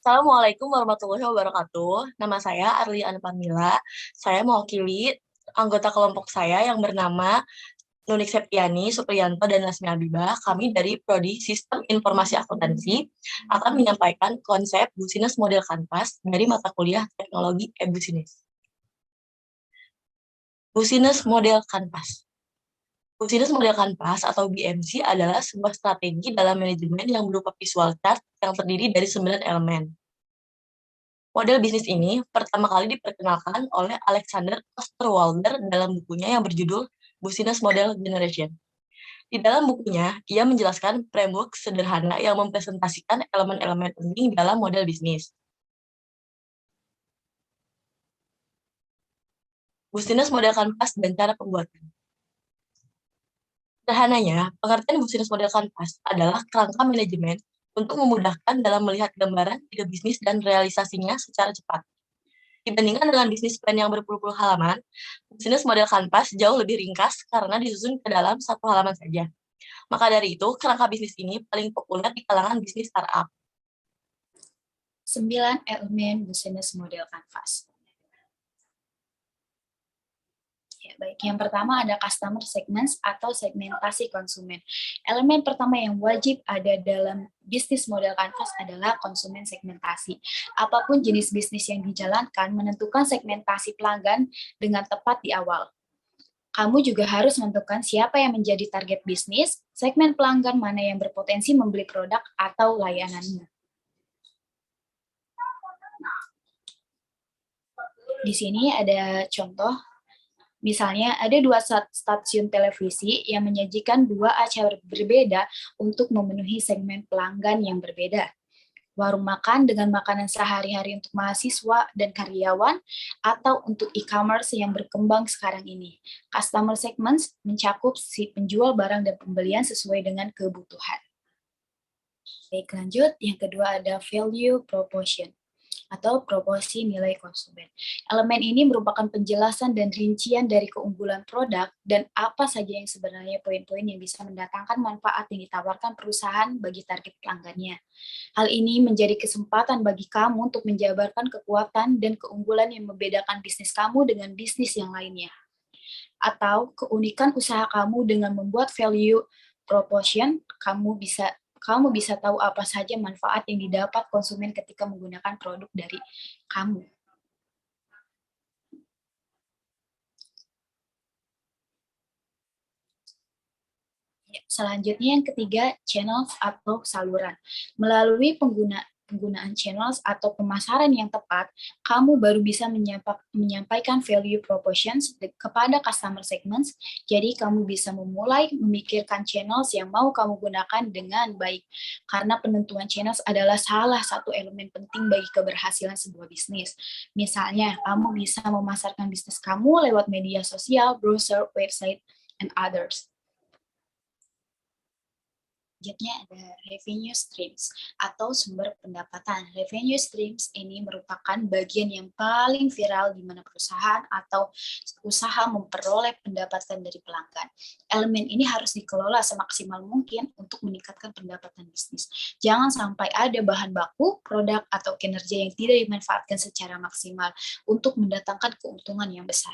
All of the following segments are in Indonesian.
Assalamualaikum warahmatullahi wabarakatuh. Nama saya Arli Anpamila. Saya mewakili anggota kelompok saya yang bernama Nunik Septiani, Supriyanto, dan Lasmi Abibah. Kami dari Prodi Sistem Informasi Akuntansi akan menyampaikan konsep Business Model Canvas dari mata kuliah Teknologi E-Business. Business Model Canvas. Business Model Canvas atau BMC adalah sebuah strategi dalam manajemen yang berupa visual chart yang terdiri dari 9 elemen. Model bisnis ini pertama kali diperkenalkan oleh Alexander Osterwalder dalam bukunya yang berjudul Business Model Generation. Di dalam bukunya, ia menjelaskan framework sederhana yang mempresentasikan elemen-elemen penting dalam model bisnis. Business Model Canvas dan cara pembuatan. Sederhananya, pengertian Business Model Canvas adalah kerangka manajemen untuk memudahkan dalam melihat gambaran ide bisnis dan realisasinya secara cepat. Dibandingkan dengan bisnis plan yang berpuluh-puluh halaman, bisnis model Canvas jauh lebih ringkas karena disusun ke dalam satu halaman saja. Maka dari itu, kerangka bisnis ini paling populer di kalangan bisnis startup. 9 elemen business model Canvas. Ya, baik, yang pertama ada customer segments atau segmentasi konsumen. Elemen pertama yang wajib ada dalam bisnis model Canvas adalah konsumen segmentasi. Apapun jenis bisnis yang dijalankan, menentukan segmentasi pelanggan dengan tepat di awal. Kamu juga harus menentukan siapa yang menjadi target bisnis, segmen pelanggan mana yang berpotensi membeli produk atau layanannya. Di sini ada contoh. Misalnya, ada 2 stasiun televisi yang menyajikan 2 acara berbeda untuk memenuhi segmen pelanggan yang berbeda. Warung makan dengan makanan sehari-hari untuk mahasiswa dan karyawan, atau untuk e-commerce yang berkembang sekarang ini. Customer segments mencakup si penjual barang dan pembelian sesuai dengan kebutuhan. Baik, lanjut. Yang kedua ada value proposition atau proporsi nilai konsumen. Elemen ini merupakan penjelasan dan rincian dari keunggulan produk dan apa saja yang sebenarnya poin-poin yang bisa mendatangkan manfaat yang ditawarkan perusahaan bagi target pelanggannya. Hal ini menjadi kesempatan bagi kamu untuk menjabarkan kekuatan dan keunggulan yang membedakan bisnis kamu dengan bisnis yang lainnya. Atau keunikan usaha kamu dengan membuat value proposition, kamu bisa tahu apa saja manfaat yang didapat konsumen ketika menggunakan produk dari kamu. Selanjutnya yang ketiga, channels atau saluran. Melalui penggunaan channels atau pemasaran yang tepat, kamu baru bisa menyampaikan value propositions kepada customer segments, jadi kamu bisa memulai memikirkan channels yang mau kamu gunakan dengan baik, karena penentuan channels adalah salah satu elemen penting bagi keberhasilan sebuah bisnis. Misalnya, kamu bisa memasarkan bisnis kamu lewat media sosial, browser, website, and others. Selanjutnya ada revenue streams atau sumber pendapatan. Revenue streams ini merupakan bagian yang paling viral di mana perusahaan atau usaha memperoleh pendapatan dari pelanggan. Elemen ini harus dikelola semaksimal mungkin untuk meningkatkan pendapatan bisnis. Jangan sampai ada bahan baku, produk, atau kinerja yang tidak dimanfaatkan secara maksimal untuk mendatangkan keuntungan yang besar.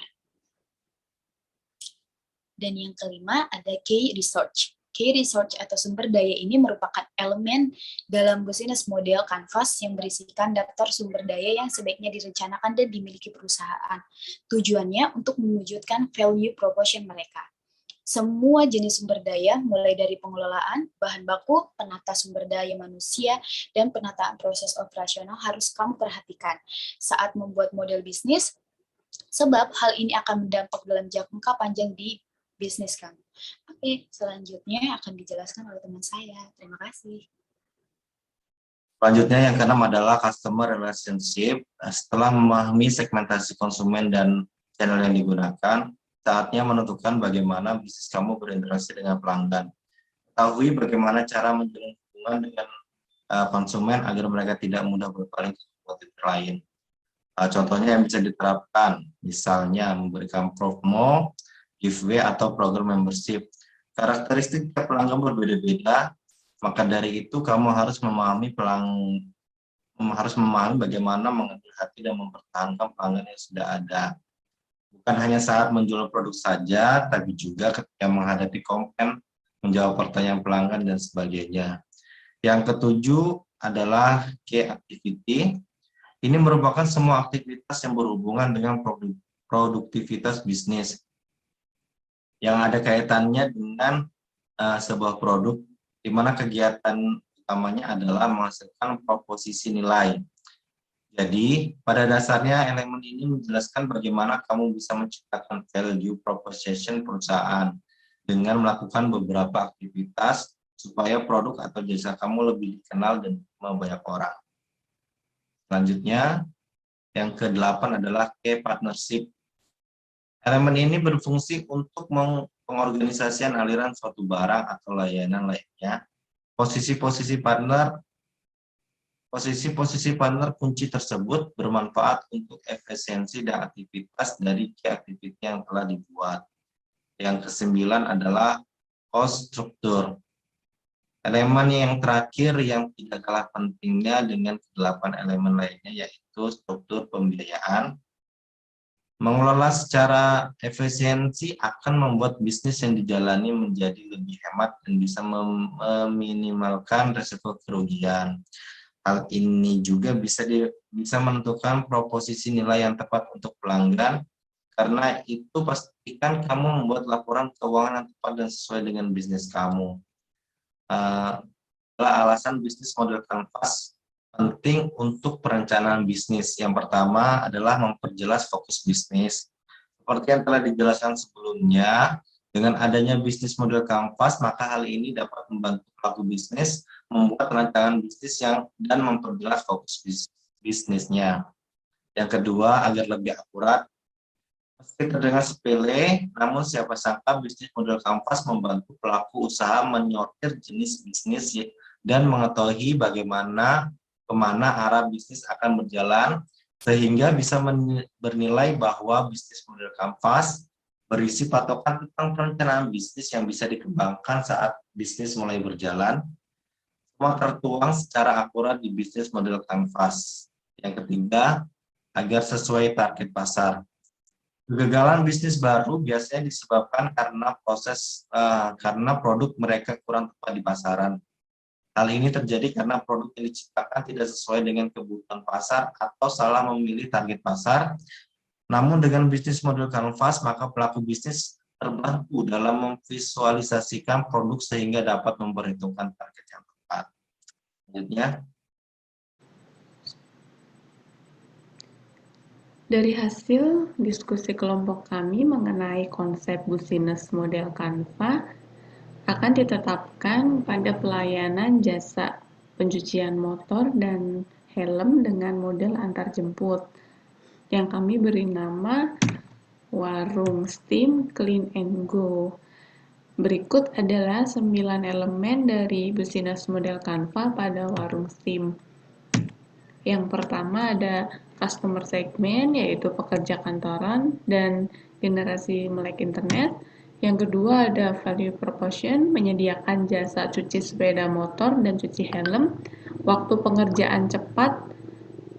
Dan yang kelima ada key research. Key research atau sumber daya ini merupakan elemen dalam business model Canvas yang berisikan daftar sumber daya yang sebaiknya direncanakan dan dimiliki perusahaan. Tujuannya untuk mewujudkan value proposition mereka. Semua jenis sumber daya, mulai dari pengelolaan, bahan baku, penata sumber daya manusia, dan penataan proses operasional harus kamu perhatikan saat membuat model bisnis, sebab hal ini akan berdampak dalam jangka panjang di bisnis kamu. Oke, selanjutnya akan dijelaskan oleh teman saya. Terima kasih. Selanjutnya yang keenam adalah customer relationship. Setelah memahami segmentasi konsumen dan channel yang digunakan, saatnya menentukan bagaimana bisnis kamu berinteraksi dengan pelanggan. Ketahui bagaimana cara menjalin hubungan dengan konsumen agar mereka tidak mudah berpaling ke kompetitor lain. Contohnya yang bisa diterapkan, misalnya memberikan promo, giveaway, atau program membership. Karakteristik pelanggan berbeda-beda, maka dari itu kamu harus memahami harus memahami bagaimana mengambil hati dan mempertahankan pelanggan yang sudah ada. Bukan hanya saat menjual produk saja, tapi juga ketika menghadapi komplain, menjawab pertanyaan pelanggan, dan sebagainya. Yang ketujuh adalah key activity. Ini merupakan semua aktivitas yang berhubungan dengan produktivitas bisnis yang ada kaitannya dengan sebuah produk, di mana kegiatan utamanya adalah menghasilkan proposisi nilai. Jadi, pada dasarnya elemen ini menjelaskan bagaimana kamu bisa menciptakan value proposition perusahaan dengan melakukan beberapa aktivitas supaya produk atau jasa kamu lebih dikenal dan banyak orang. Selanjutnya, yang ke-8 adalah key partnership. Elemen ini berfungsi untuk pengorganisasian aliran suatu barang atau layanan lainnya. Posisi-posisi partner kunci tersebut bermanfaat untuk efisiensi dan aktivitas dari key activity yang telah dibuat. Yang ke-9 adalah cost structure. Elemen yang terakhir yang tidak kalah pentingnya dengan ke-8 elemen lainnya yaitu struktur pembiayaan. Mengelola secara efisiensi akan membuat bisnis yang dijalani menjadi lebih hemat dan bisa meminimalkan risiko kerugian. Hal ini juga bisa menentukan proposisi nilai yang tepat untuk pelanggan. Karena itu pastikan kamu membuat laporan keuangan yang tepat dan sesuai dengan bisnis kamu. Adalah alasan bisnis model Canvas penting untuk perencanaan bisnis. Yang pertama adalah memperjelas fokus bisnis. Seperti yang telah dijelaskan sebelumnya, dengan adanya bisnis model Canvas, maka hal ini dapat membantu pelaku bisnis membuat rancangan bisnis dan memperjelas fokus bisnisnya. Yang kedua, agar lebih akurat. Meski terdengar sepele, namun siapa sangka bisnis model Canvas membantu pelaku usaha menyortir jenis bisnis dan mengetahui kemana arah bisnis akan berjalan, sehingga bisa bernilai bahwa bisnis model Canvas berisi patokan tentang perencanaan bisnis yang bisa dikembangkan saat bisnis mulai berjalan. Semua tertuang secara akurat di bisnis model Canvas. Yang ketiga, agar sesuai target pasar. Kegagalan bisnis baru biasanya disebabkan karena produk mereka kurang tepat di pasaran. Hal ini terjadi karena produk yang diciptakan tidak sesuai dengan kebutuhan pasar atau salah memilih target pasar. Namun dengan bisnis model Canvas, maka pelaku bisnis terbantu dalam memvisualisasikan produk sehingga dapat memperhitungkan target yang tepat. Selanjutnya. Dari hasil diskusi kelompok kami mengenai konsep bisnis model Canva akan ditetapkan pada pelayanan jasa pencucian motor dan helm dengan model antarjemput yang kami beri nama Warung Steam Clean and Go. Berikut adalah 9 elemen dari bisnis model Canva pada Warung Steam. Yang pertama ada customer segment, yaitu pekerja kantoran dan generasi melek internet. Yang kedua ada value proposition, menyediakan jasa cuci sepeda motor dan cuci helm, waktu pengerjaan cepat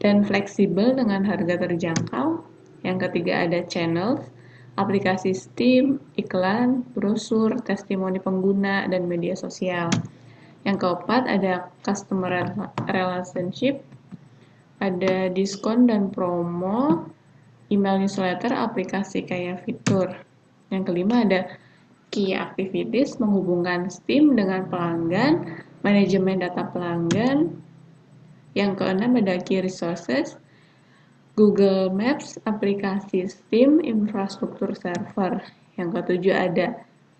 dan fleksibel dengan harga terjangkau. Yang ketiga ada channels, aplikasi Steam, iklan, brosur, testimoni pengguna, dan media sosial. Yang keempat ada customer relationship, ada diskon dan promo, email newsletter, aplikasi kayak fitur. Yang kelima ada key activities, menghubungkan Steam dengan pelanggan, manajemen data pelanggan. Yang keenam ada key resources, Google Maps, aplikasi Steam, infrastruktur server. Yang ketujuh ada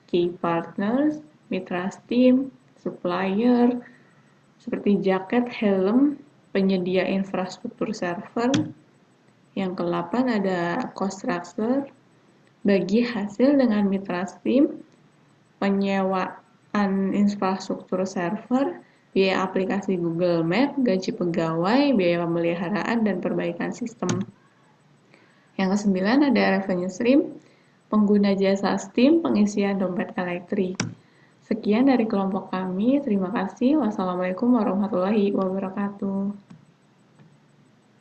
key partners, mitra Steam, supplier, seperti jaket, helm, penyedia infrastruktur server. Yang ke-8 ada cost structure, bagi hasil dengan mitra Steam, penyewaan infrastruktur server, biaya aplikasi Google Map, gaji pegawai, biaya pemeliharaan, dan perbaikan sistem. Yang ke-9 ada revenue stream, pengguna jasa Steam, pengisian dompet elektrik. Sekian dari kelompok kami, terima kasih. Wassalamualaikum warahmatullahi wabarakatuh.